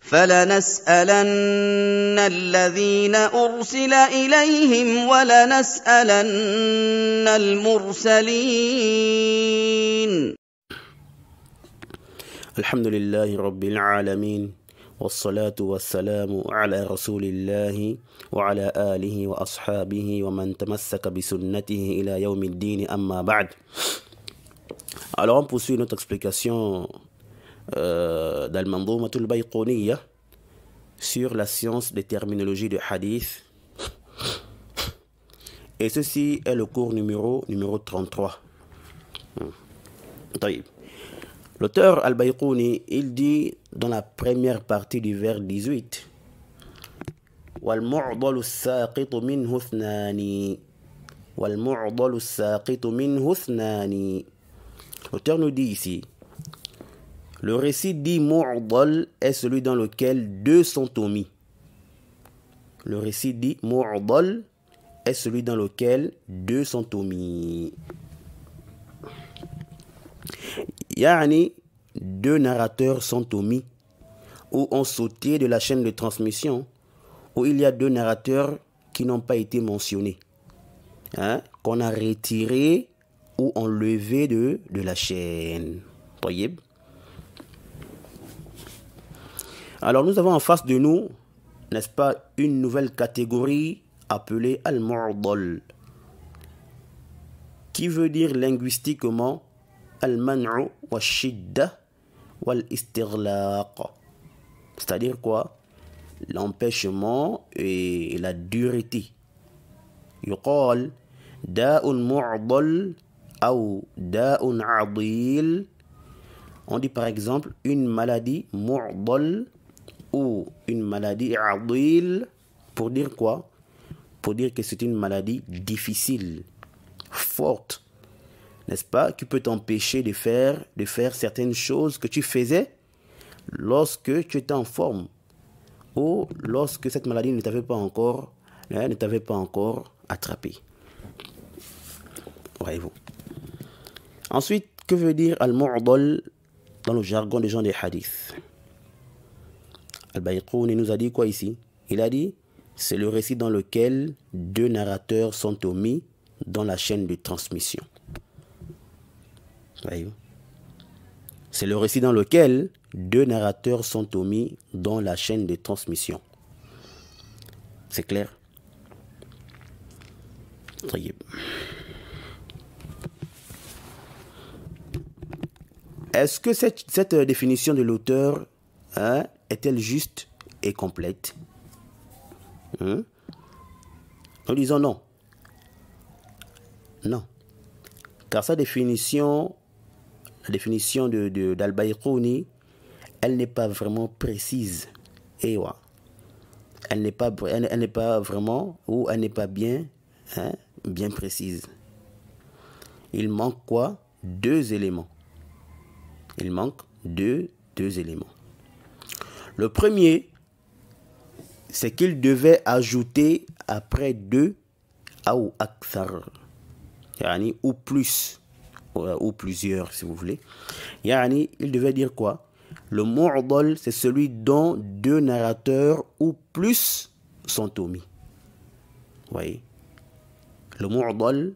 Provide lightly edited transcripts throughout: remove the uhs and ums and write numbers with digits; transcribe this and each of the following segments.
فَلَنَسْأَلَنَّ الَّذِينَ أُرْسِلَ إِلَيْهِمْ وَلَنَسْأَلَنَّ الْمُرْسَلِينَ. الحمد لله رب العالمين والصلاة والسلام على رسول الله وعلى آله وأصحابه ومن تمسك بسنته إلى يوم الدين أما بعد. Alors on poursuit notre explication d'Al-Mandoumah al-Bayqouniyya sur la science des terminologies de hadith. Et ceci est le cours numéro 33. L'auteur Al-Bayqouni, il dit dans la première partie du vers 18 وَالْمُعْضَلُ السَّاقِطُ مِنْهُ اثْنَانِ وَالْمُعْضَلُ السَّاقِطُ مِنْهُ اثْنَانِ. L'auteur nous dit ici, le récit dit mu'dal est celui dans lequel deux sont omis. Le récit dit mu'dal est celui dans lequel deux sont omis. Yani, deux narrateurs sont omis ou ont sauté de la chaîne de transmission, où il y a deux narrateurs qui n'ont pas été mentionnés, qu'on a retirés ou enlevés de la chaîne. Voyez? Alors nous avons en face de nous, n'est-ce pas, une nouvelle catégorie appelée al-mu'dal, qui veut dire linguistiquement al-man'u wa shidda wal istighlaq. C'est-à-dire quoi? L'empêchement et la dureté. Yuqal da'un mu'dal ou da'un 'adil. On dit par exemple une maladie mu'dal ou une maladie 'adil pour dire quoi? Pour dire que c'est une maladie difficile, forte, n'est-ce pas, qui peut t'empêcher de faire certaines choses que tu faisais lorsque tu étais en forme ou lorsque cette maladie ne t'avait pas encore attrapé. Voyez-vous. Ensuite, que veut dire al-mu'dal dans le jargon des gens des hadiths? Al-Bayqouni nous a dit quoi ici? Il a dit, c'est le récit dans lequel deux narrateurs sont omis dans la chaîne de transmission. Voyez-vous. C'est le récit dans lequel deux narrateurs sont omis dans la chaîne de transmission. C'est clair? Voyez. Est-ce que cette définition de l'auteur est-elle juste et complète? Nous disons non. Non. Car sa définition, la définition d'Al-Bayqouni, elle n'est pas vraiment précise. Et ouais. Elle n'est pas vraiment, ou elle n'est pas bien précise. Il manque quoi? Deux éléments. Il manque deux éléments. Le premier, c'est qu'il devait ajouter après deux ou akthar, yani ou plus, ou plusieurs si vous voulez. Yani, il devait dire quoi? Le mu'dal, c'est celui dont deux narrateurs ou plus sont omis. Vous voyez? Le mu'dal,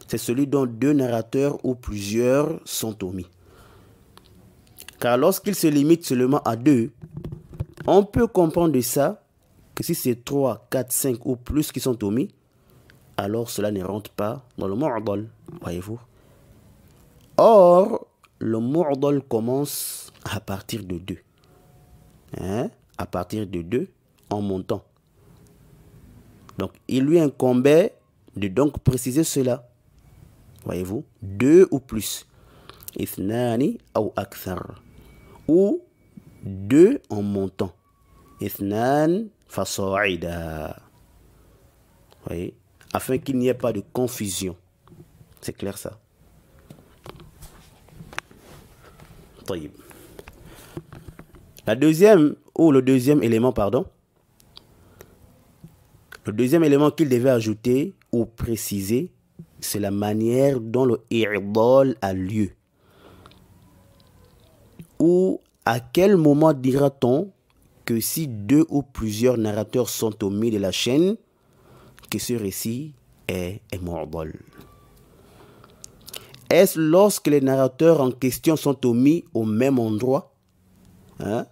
c'est celui dont deux narrateurs ou plusieurs sont omis. Car lorsqu'il se limite seulement à deux, on peut comprendre de ça que si c'est 3, 4, 5 ou plus qui sont omis, alors cela ne rentre pas dans le mu'dal, voyez-vous. Or, le mu'dal commence à partir de 2. À partir de 2 en montant. Donc, il lui incombait de donc préciser cela. Voyez-vous, 2 ou plus. Ithnani ou akthar. Ou 2 en montant. Ithnan fasa'ida. Voyez, afin qu'il n'y ait pas de confusion. C'est clair ça? طيب. Le deuxième élément, le deuxième élément qu'il devait ajouter ou préciser, c'est la manière dont le i'dal a lieu, ou à quel moment dira-t-on que si 2 ou plusieurs narrateurs sont omis de la chaîne, que ce récit est mu'dal? Est-ce lorsque les narrateurs en question sont omis au même endroit, hein?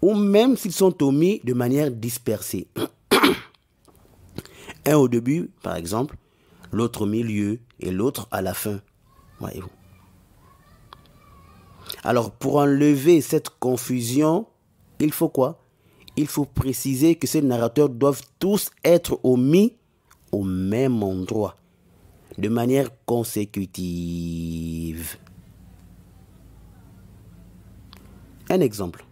Ou même s'ils sont omis de manière dispersée? Un au début, par exemple, l'autre au milieu et l'autre à la fin. Voyez-vous. Alors, pour enlever cette confusion, il faut quoi? Il faut préciser que ces narrateurs doivent tous être omis au même endroit, de manière consécutive. Un exemple.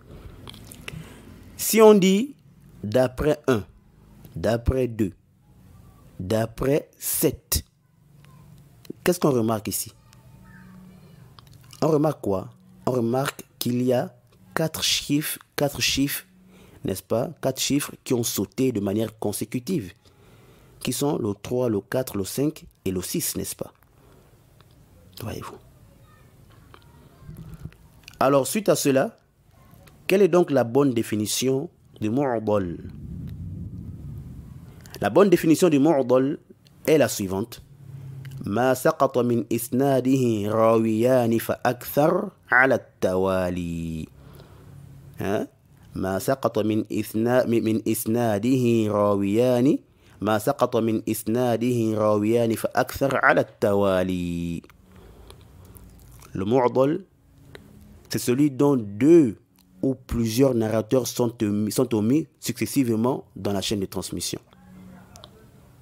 Si on dit d'après 1, d'après 2, d'après 7, qu'est-ce qu'on remarque ici? On remarque quoi? On remarque qu'il y a 4 chiffres, n'est-ce pas? 4 chiffres qui ont sauté de manière consécutive, qui sont le 3, le 4, le 5 et le 6, n'est-ce pas? Voyez-vous. Alors, suite à cela, quelle est donc la bonne définition du mu'dal? La bonne définition du mu'dal est la suivante. ما سقط من إسناده راويان فأكثر على التوالي. ما سقط من إسناده راويان ما سقط من إسناده راويان فأكثر على التوالي. Le mu'dal, c'est celui dont 2 ou plusieurs narrateurs sont omis successivement dans la chaîne de transmission.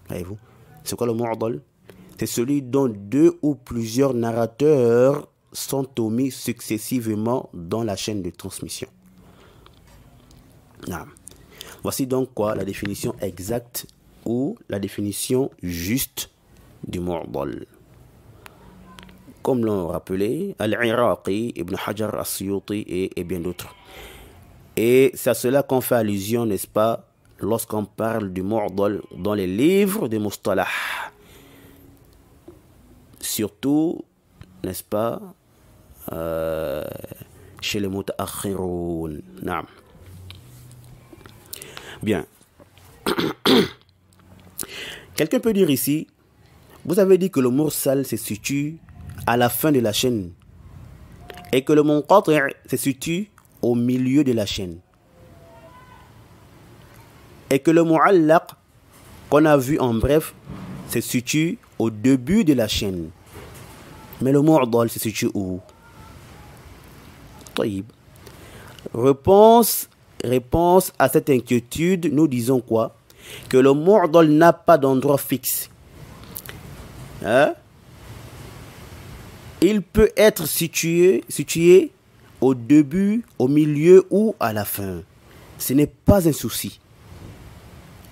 Voyez-vous? C'est quoi le mu'dal? C'est celui dont 2 ou plusieurs narrateurs sont omis successivement dans la chaîne de transmission. Voici donc quoi la définition exacte ou la définition juste du mu'dal. Comme l'ont rappelé Al-Iraqi, Ibn Hajar As-Suyuti et bien d'autres. Et c'est à cela qu'on fait allusion, n'est-ce pas, lorsqu'on parle du mu'dal dans les livres de Mustalah. Surtout, n'est-ce pas, chez les muta'akhiroun. Bien. Quelqu'un peut dire ici, vous avez dit que le mursal se situe à la fin de la chaîne et que le munqati' se situe au milieu de la chaîne et que le mu'allaq qu'on a vu en bref se situe au début de la chaîne. Mais le mu'dal se situe où? Taïb. Réponse à cette inquiétude, nous disons quoi? Que le mu'dal n'a pas d'endroit fixe. Il peut être situé au début, au milieu ou à la fin. Ce n'est pas un souci.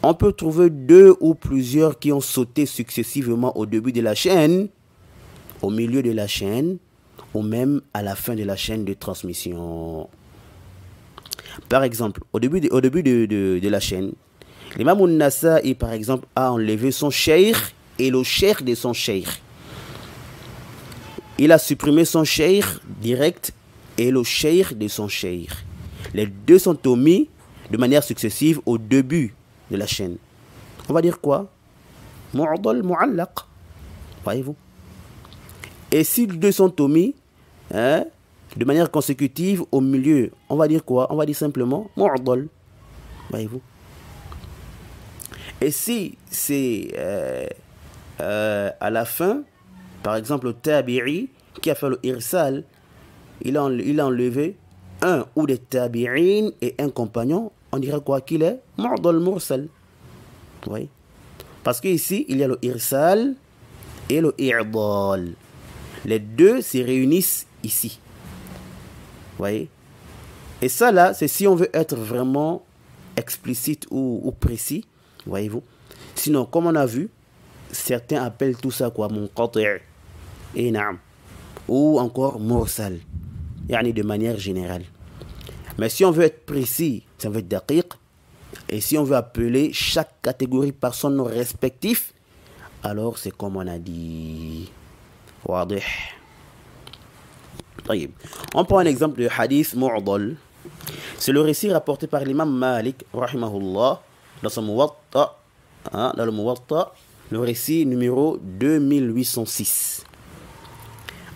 On peut trouver 2 ou plusieurs qui ont sauté successivement au début de la chaîne, au milieu de la chaîne, ou même à la fin de la chaîne de transmission. Par exemple, au début de la chaîne, l'imam al-Nasa'i, par exemple, a enlevé son cheikh et le cheikh de son cheikh. Il a supprimé son cheikh direct et le cheikh de son cheikh. Les deux sont omis de manière successive au début de la chaîne. On va dire quoi? Mu'dal mu'allaq. Voyez-vous? Et si les deux sont omis de manière consécutive au milieu, on va dire quoi? On va dire simplement mu'dal. Voyez-vous? Et si c'est à la fin, par exemple le tabi'i qui a fait le irsal, il a enlevé un ou des tabi'in et un compagnon, on dirait quoi? Qu'il est mu'dal mursal. Oui. Parce qu'ici, il y a le irsal et le i'dal. Les deux se réunissent ici. Vous voyez? Et ça là, c'est si on veut être vraiment explicite ou précis. Voyez-vous? Sinon, comme on a vu, certains appellent tout ça quoi? Munqati' et na'am. Ou encore mursal. Yani de manière générale. Mais si on veut être précis, ça veut être daqiq. Et si on veut appeler chaque catégorie par son nom respectif, alors c'est comme on a dit. Wadih. On prend un exemple de hadith mu'dal. C'est le récit rapporté par l'imam Malik, rahimahullah, dans son Muwatta, dans le Muwatta, le récit numéro 2806.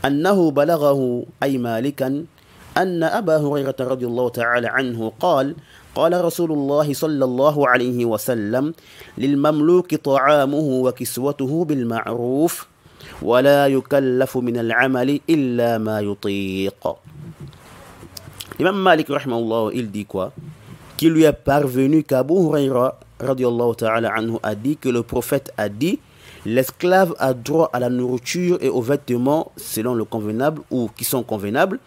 أنه بلغه أي مالكا أن أبا هريرة رضي الله تعالى عنه قال رسول الله صلى الله عليه وسلم للمملوك طعامه وكسوته بالمعروف ولا يكلف من العمل إلا ما يطيق. L'imam Malik rahimahullah, il dit quoi? Qu'il lui est parvenu qu'Abu Huraira radiallahu ta'ala anhu a dit que le prophète a dit: l'esclave a droit à la nourriture et aux vêtements selon le convenable ou qui sont convenables,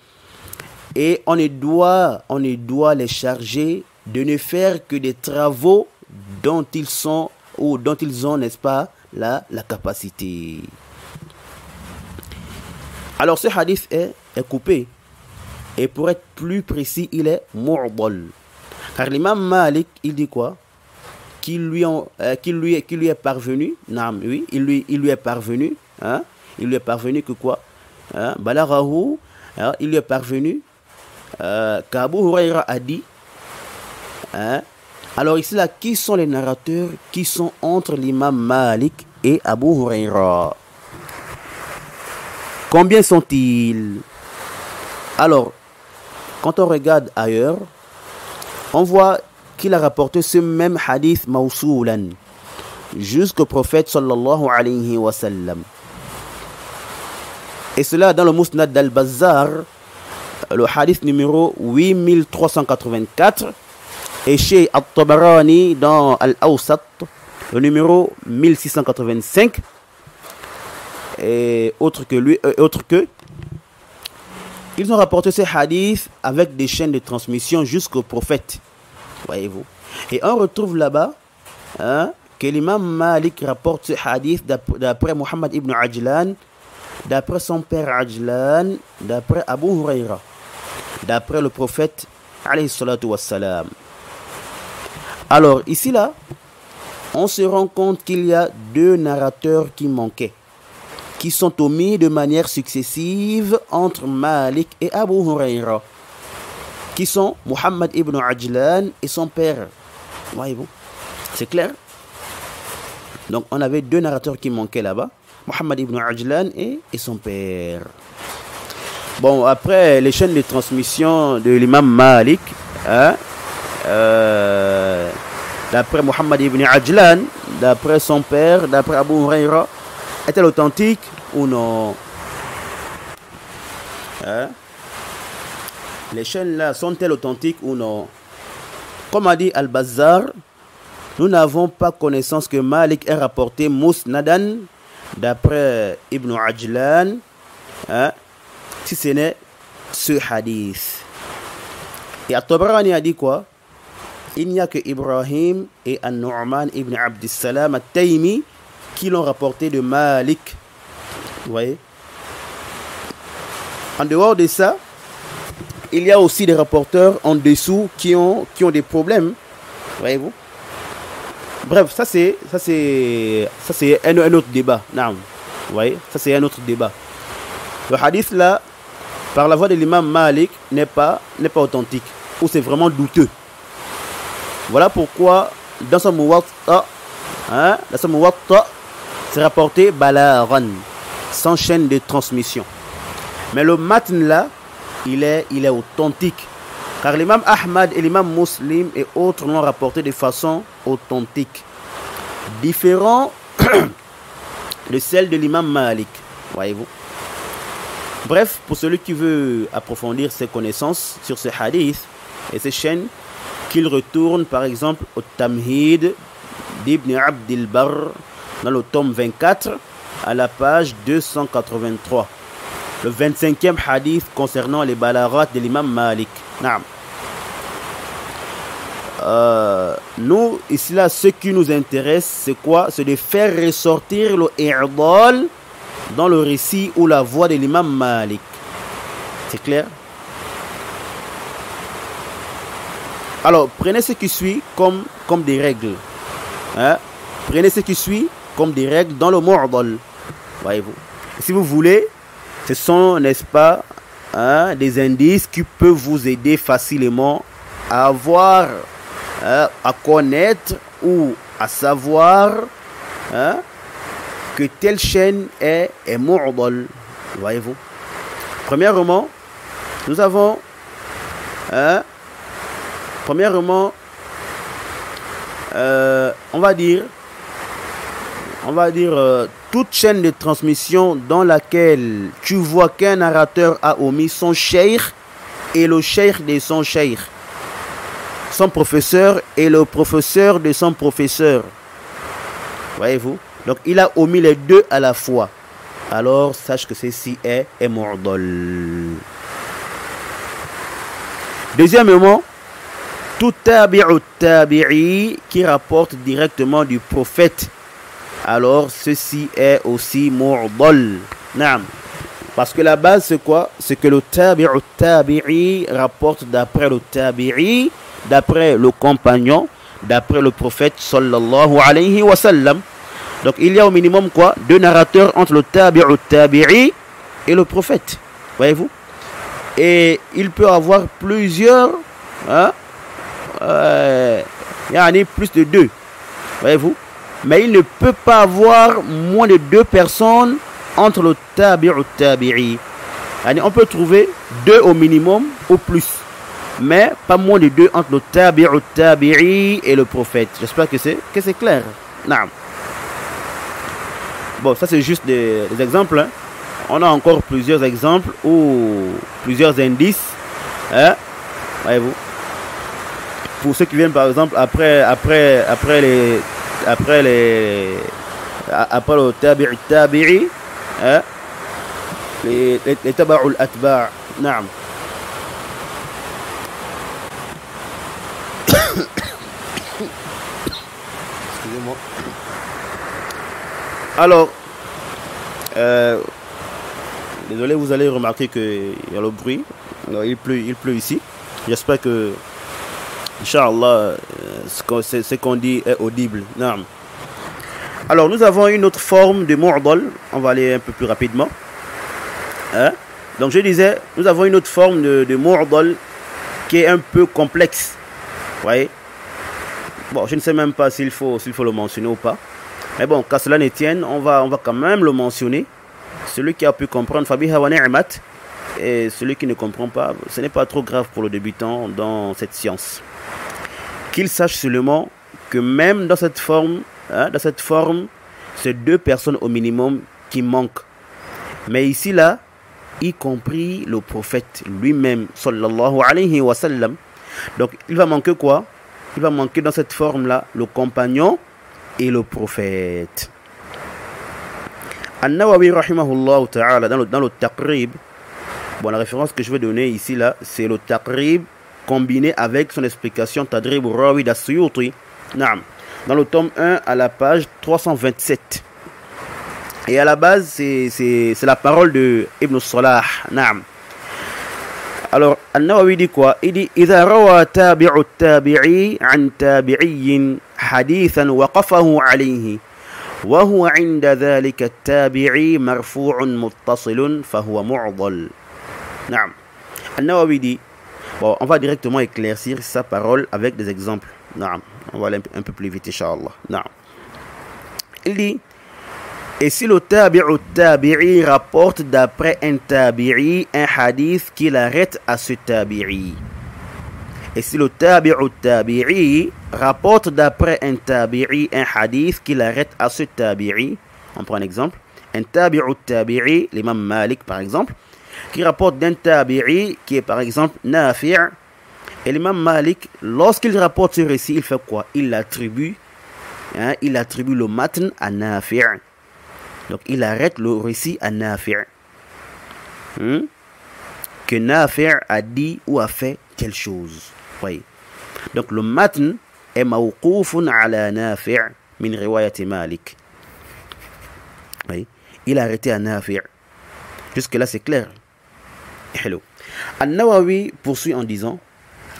et on ne doit les charger de ne faire que des travaux dont ils sont ou dont ils ont, n'est-ce pas, la capacité. Alors ce hadith est coupé, et pour être plus précis, il est mu'dal. Car l'imam Malik, il dit quoi? Qu'il lui est parvenu, il lui est parvenu, il lui est parvenu que quoi? Balaghahu, il lui est parvenu qu'Abu Huraira a dit. Alors ici là, qui sont les narrateurs qui sont entre l'imam Malik et Abu Huraira? Combien sont-ils? Alors, quand on regarde ailleurs, on voit qu'il a rapporté ce même hadith mawsoulan jusqu'au prophète sallallahu alayhi wa sallam. Et cela dans le Musnad d'Al-Bazzar, le hadith numéro 8384, et chez At-Tabarani dans Al-Awsat, le numéro 1685, et autre que ils ont rapporté ces hadiths avec des chaînes de transmission jusqu'au prophète. Voyez-vous. Et on retrouve là-bas que l'imam Malik rapporte ce hadith d'après Muhammad ibn Ajlan, d'après son père Ajlan, d'après Abu Huraira, d'après le prophète alayhi salatu wassalam. Alors ici là, on se rend compte qu'il y a deux narrateurs qui manquaient, qui sont omis de manière successive entre Malik et Abu Huraira, qui sont Muhammad ibn Ajlan et son père. Voyez-vous, c'est clair? Donc on avait deux narrateurs qui manquaient là-bas, Muhammad ibn Ajlan et son père. Bon, après les chaînes de transmission de l'imam Malik, d'après Muhammad ibn Ajlan, d'après son père, d'après Abu Huraira, est-elle authentique ou non? Les chaînes là sont-elles authentiques ou non? Comme a dit Al-Bazzar, nous n'avons pas connaissance que Malik ait rapporté Musnadan d'après Ibn Ajlan, si ce n'est ce hadith. Et At-Tabarani a dit quoi? Il n'y a que Ibrahim et An-Nu'man ibn Abdissalam At-Taymi qui l'ont rapporté de Malik. Vous voyez? En dehors de ça, il y a aussi des rapporteurs en dessous qui ont des problèmes. Voyez-vous? Bref, ça c'est un autre débat. Non. Vous voyez? Ça c'est un autre débat. Le hadith là, par la voix de l'imam Malik, n'est pas authentique. Ou c'est vraiment douteux. Voilà pourquoi dans son Muwatta, c'est rapporté Balaghan, sans chaîne de transmission. Mais le matn là, il est authentique. Car l'imam Ahmad et l'imam Muslim et autres l'ont rapporté de façon authentique. Différent de celle de l'imam Malik. Voyez-vous. Bref, pour celui qui veut approfondir ses connaissances sur ce hadith et ces chaînes, qu'il retourne par exemple au Tamhid d'Ibn Abdil Barr dans le tome 24 à la page 283. Le 25e hadith concernant les balaghat de l'imam Malik. Naam. Nous, ici là, ce qui nous intéresse, c'est quoi? C'est de faire ressortir le i'dal dans le récit ou la voix de l'imam Malik. C'est clair? Alors, prenez ce qui suit comme des règles. Prenez ce qui suit comme des règles dans le mu'dal. Voyez-vous. Si vous voulez, ce sont, n'est-ce pas, des indices qui peuvent vous aider facilement à avoir, à connaître ou à savoir que telle chaîne est mu'dal. Voyez-vous. Premièrement, nous avons on va dire toute chaîne de transmission dans laquelle tu vois qu'un narrateur a omis son cheikh et le cheikh de son cheikh, son professeur et le professeur de son professeur. Voyez-vous? Donc il a omis les deux à la fois. Alors sache que ceci est mu'dal. Deuxièmement, tout tabi'u tabi'i qui rapporte directement du prophète, alors ceci est aussi mu'dal. Naam. Parce que la base c'est quoi? C'est que le tabi'u tabi'i rapporte d'après le tabi'i, d'après le compagnon, d'après le prophète sallallahu alayhi wa sallam. Donc il y a au minimum quoi? Deux narrateurs entre le tabi'u tabi'i et le prophète. Voyez-vous? Et il peut avoir plusieurs, plus de deux. Voyez-vous? Mais il ne peut pas avoir moins de deux personnes entre le tabi'u tabi'i. On peut trouver deux au minimum ou plus, mais pas moins de deux entre le tabi'u tabi'i et le prophète. J'espère que c'est clair. Non. Bon, ça c'est juste des exemples. Hein. On a encore plusieurs exemples ou plusieurs indices. Voyez-vous. Pour ceux qui viennent par exemple après le tabi'i tabi'i, les taba'ul atba'. Naam. Excusez-moi. Alors, désolé, vous allez remarquer qu'il y a le bruit. Alors, il pleut ici. J'espère que, Inch'Allah, ce qu'on dit est audible. Non. Alors, nous avons une autre forme de mu'dal. On va aller un peu plus rapidement. Donc, je disais, nous avons une autre forme de mu'dal qui est un peu complexe. Vous voyez? Bon, je ne sais même pas s'il faut le mentionner ou pas. Mais bon, qu'à cela ne tienne, on va quand même le mentionner. Celui qui a pu comprendre, Fabiha wa ni'mat, et celui qui ne comprend pas, ce n'est pas trop grave pour le débutant dans cette science. Qu'il sache seulement que même dans cette forme, c'est deux personnes au minimum qui manquent. Mais ici là, y compris le prophète lui-même, sallallahu alayhi wa sallam. Donc il va manquer quoi? Il va manquer dans cette forme là le compagnon et le prophète. An-Nawawi rahimahullah ta'ala dans le Taqrib, bon, la référence que je vais donner ici là, c'est le Taqrib combiné avec son explication Tadrib al-Rawi d'As-Suyuti. Naam. Dans le tome 1 à la page 327. Et à la base c'est la parole de Ibn Salah. Naam. Alors, An-Nawawi dit quoi? Il dit إذا روى تابع التابعي عن تابعي حديثا وقفه عليه وهو عند ذلك التابعي مرفوع متصل فهو معضل. نعم. An-Nawawi dit, bon, on va directement éclaircir sa parole avec des exemples. نعم. On va aller un peu plus vite, Inch'Allah. نعم. Il dit, et si le tabi'u tabi'i rapporte d'après un tabi'i un hadith qui l'arrête à ce tabi'i. Et si le tabi'u tabi'i rapporte d'après un tabi'i un hadith qui l'arrête à ce tabi'i. On prend un exemple. Un tabi'u tabi'i, l'imam Malik par exemple, qui rapporte d'un tabi'i qui est par exemple Nafi'. Et l'imam Malik, lorsqu'il rapporte ce récit, il fait quoi? Il attribue le matn à Nafi'. Donc il arrête le récit à Nafi'. Que Nafi' a dit ou a fait telle chose. Voyez. Donc le matn est mawqoufun ala Nafi' min riwayat Malik. Voyez. Il a arrêté à Nafi'. Jusque là c'est clair. Hello. An-Nawawi poursuit en disant,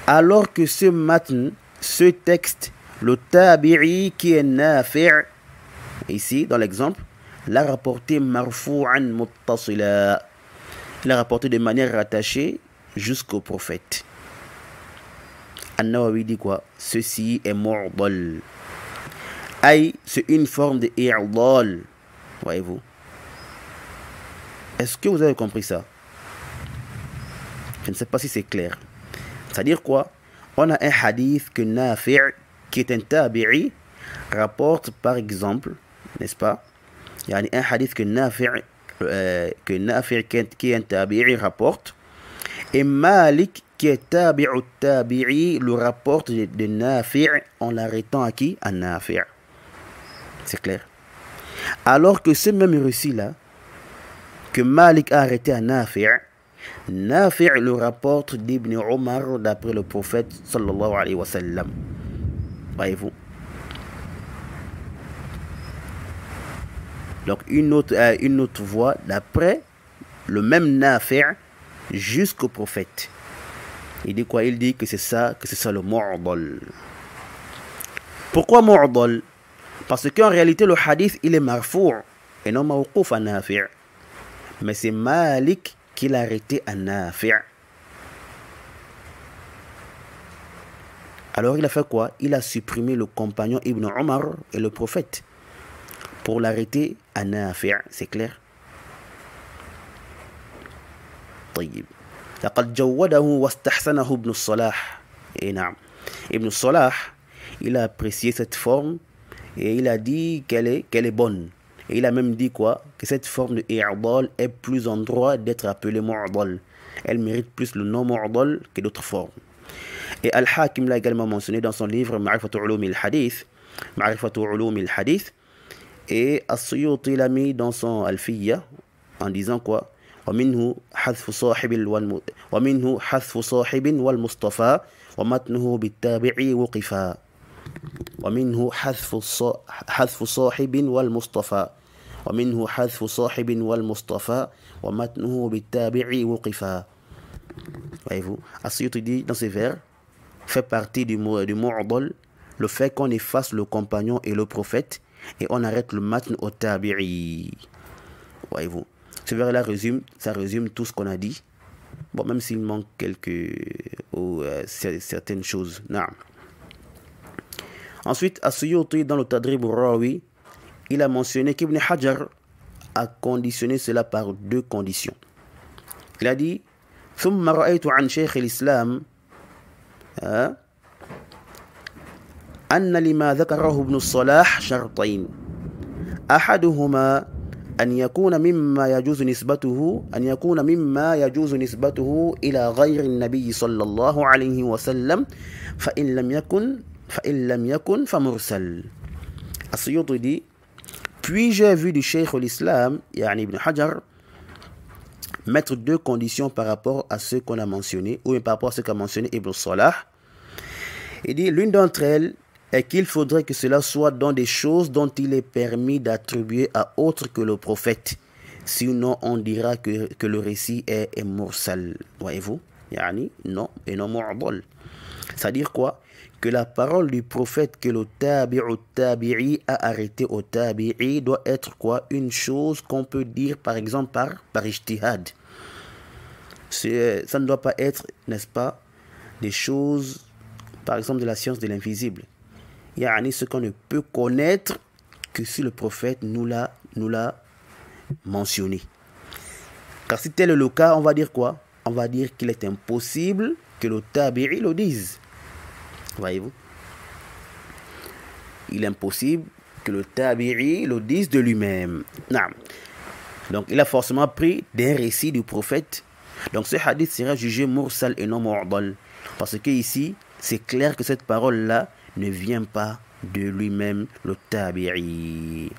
alors que ce matn, ce texte, le tabi'i qui est Nafi', ici dans l'exemple, l'a rapporté marfou'an muttasila. il a rapporté de manière rattachée jusqu'au prophète. An-Nawawi dit quoi? Ceci est mu'dal. Aïe, c'est une forme de i'dal. Voyez-vous? Est-ce que vous avez compris ça? Je ne sais pas si c'est clair. C'est-à-dire quoi? On a un hadith que Nafi', qui est un tabi'i, rapporte par exemple, n'est-ce pas? Il y a un hadith que Nafi', qui est un tabi'i, rapporte. Et Malik, qui est tabi'u tabi'i, le rapporte de Nafi' en l'arrêtant à qui? À Nafi'. C'est clair? Alors que ce même récit-là, que Malik a arrêté à Nafi', Nafi' le rapporte d'Ibn Omar d'après le prophète sallallahu alayhi wa sallam. Voyez-vous? Donc une autre voie d'après le même Nafi' jusqu'au prophète. Il dit quoi? Il dit que c'est ça le mu'dal. Pourquoi mu'dal? Parce qu'en réalité le hadith il est marfou' et non mawqouf à Nafi'. Mais c'est Malik qui l'a arrêté à Nafi'. Alors il a fait quoi? Il a supprimé le compagnon Ibn Omar et le prophète pour l'arrêter à Nafi'. C'est clair? طيب لقد جوده واستحسنه ابن الصلاح. Et نعم, Ibn Salah, il a apprécié cette forme et il a dit qu'elle est bonne. Et il a même dit quoi? Que cette forme de i'dal est plus en droit d'être appelée mu'dal. Elle mérite plus le nom mu'dal que d'autres formes. Et Al-Hakim l'a également mentionné dans son livre Ma'rifatu Ulumi al-Hadith. Et As-Suyuti l'a mis dans son Alfiyya en disant quoi? ومنه حذف صاحب والمصطفى ومتنه بالتابع وقفا. ومنه حذف صاحب والمصطفى ومتنه بالتابع وقفا. Voyez-vous, As-Suyuti dit dans ces vers, fait partie du mu'dal le fait qu'on efface le compagnon et le prophète et on arrête le matn au tabi'i. Voyez-vous, ce vers-là résume tout ce qu'on a dit. Bon, même s'il manque certaines choses. Non. Ensuite, As-Suyuti, dans le Tadrib al-Rawi, il a mentionné qu'Ibn Hajar a conditionné cela par deux conditions. Il a dit ثم رأيت عن شيخ الإسلام أن لما ذكره ابن الصلاح شرطين أحدهما أن يكون مما يجوز نسبته إلى غير النبي صلى الله عليه وسلم فإن لم يكن فمرسل. As-Suyuti dit, puis j'ai vu du Cheikh l'Islam, yani Ibn Hajar, mettre deux conditions par rapport à ce qu'on a mentionné, ou par rapport à ce qu'a mentionné Ibn Salah. Il dit, l'une d'entre elles est qu'il faudrait que cela soit dans des choses dont il est permis d'attribuer à autre que le prophète. Sinon, on dira que le récit est mursal. Voyez-vous? Yani, non, et non mu'dal. C'est-à-dire quoi? Que la parole du prophète que le tabi'i a arrêté au tabi'i doit être quoi? Une chose qu'on peut dire par exemple par ijtihad. Ça ne doit pas être, n'est-ce pas, des choses, par exemple de la science de l'invisible. Yani ce qu'on ne peut connaître que si le prophète nous l'a mentionné. Car si tel est le cas, on va dire quoi? On va dire qu'il est impossible que le tabi'i le dise. Voyez-vous? Il est impossible que le tabi'i le dise de lui-même. Non. Donc il a forcément pris d'un récit du prophète. Donc ce hadith sera jugé mursal et non mu'dal. Parce que ici, c'est clair que cette parole-là ne vient pas de lui-même, le tabi'i.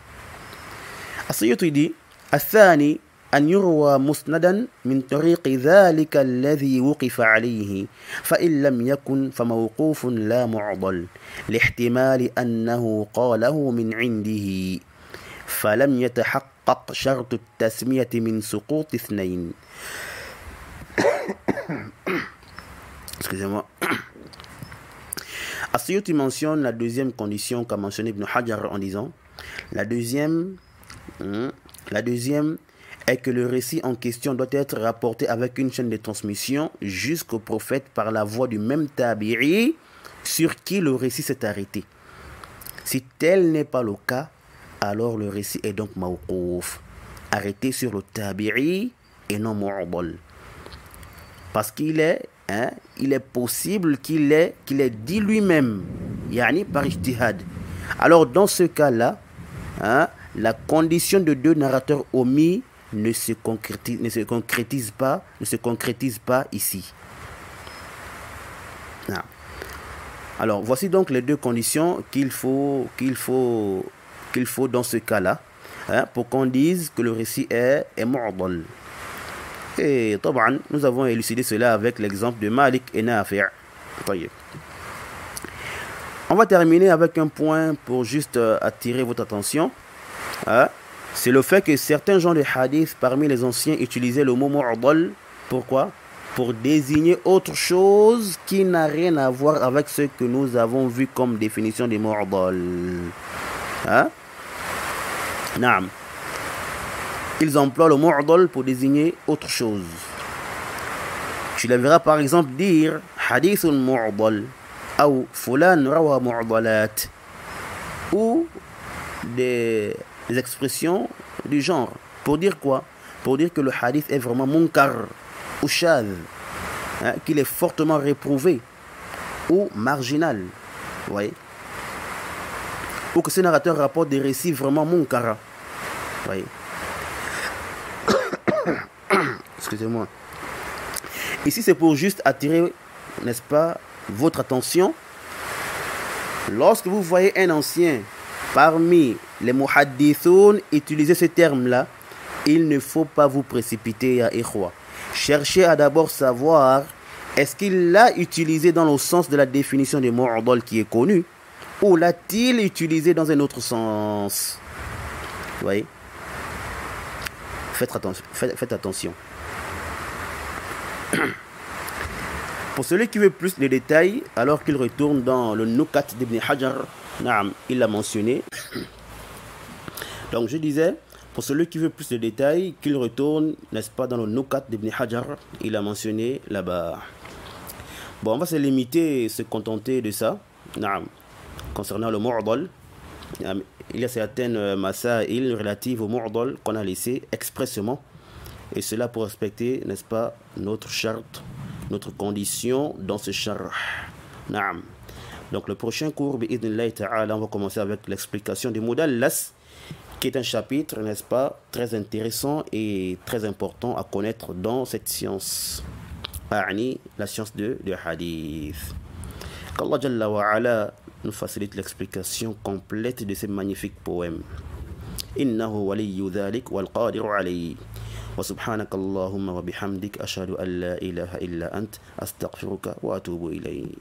As-Suyuti dit, الثاني أن يروى مسندا من طريق ذلك الذي وقف عليه فإن لم يكن فموقوف لا معضل لاحتمال أنه قاله من عنده فلم يتحقق شرط التسمية من سقوط اثنين. Excusez-moi. As-Suyuti mentionne la deuxième condition qu'a mentionné Ibn Hajar en disant la deuxième est que le récit en question doit être rapporté avec une chaîne de transmission jusqu'au prophète par la voix du même tabi'i sur qui le récit s'est arrêté. Si tel n'est pas le cas, alors le récit est donc mawqouf, arrêté sur le tabi'i et non mu'dal. Parce qu'il est, il est possible qu'il ait dit lui-même, yani par ijtihad. Alors dans ce cas-là, la condition de deux narrateurs omis ne se concrétise pas ici. Non. Alors voici donc les deux conditions qu'il faut dans ce cas-là, pour qu'on dise que le récit est mu'dal. Et nous avons élucidé cela avec l'exemple de Malik et Nafi'. On va terminer avec un point pour juste attirer votre attention. C'est le fait que certains gens de hadith parmi les anciens utilisaient le mot mu'dal. Pourquoi? Pour désigner autre chose qui n'a rien à voir avec ce que nous avons vu comme définition de mu'dal. Naam. Ils emploient le mu'dal pour désigner autre chose. Tu les verras par exemple dire hadithun mu'dal ou fulan rawa mu'dalat, ou des expressions du genre. Pour dire quoi? Pour dire que le hadith est vraiment munkar ou shadh, qu'il est fortement réprouvé ou marginal. Vous voyez? Ou que ce narrateur rapporte des récits vraiment munkara. Vous voyez? Excusez-moi. Ici, c'est pour juste attirer, n'est-ce pas, votre attention. Lorsque vous voyez un ancien parmi les muhaddithoun utiliser ce terme-là, il ne faut pas vous précipiter, ya ikhwa. Cherchez à d'abord savoir, est-ce qu'il l'a utilisé dans le sens de la définition de mu'dal qui est connue, ou l'a-t-il utilisé dans un autre sens? Vous voyez? Faites attention. Pour celui qui veut plus de détails, alors qu'il retourne dans le Nukat d'Ibn Hajar, il l'a mentionné. Donc je disais, pour celui qui veut plus de détails, qu'il retourne, n'est-ce pas, dans le Nukat d'Ibn Hajar, il a mentionné là-bas. Bon, on va se limiter, se contenter de ça. Concernant le mu'dal, il y a certaines masaïl relatives au mu'dal qu'on a laissé expressément, et cela pour respecter, n'est-ce pas, notre charte, notre condition dans ce charh. Donc le prochain cours, bi'idhnillahi ta'ala, on va commencer avec l'explication des mudallas, qui est un chapitre, n'est-ce pas, très intéressant et très important à connaître dans cette science, la science de hadith. Qu'Allah Jalla wa Ala nous facilite l'explication complète de ces magnifiques poèmes. Innahu waliyyu dhalik wal qadiru alayhi. Wa subhanaka Allahumma wa bihamdik ashhadu an la ilaha illa ant astaghfiruka wa atubu ilayk.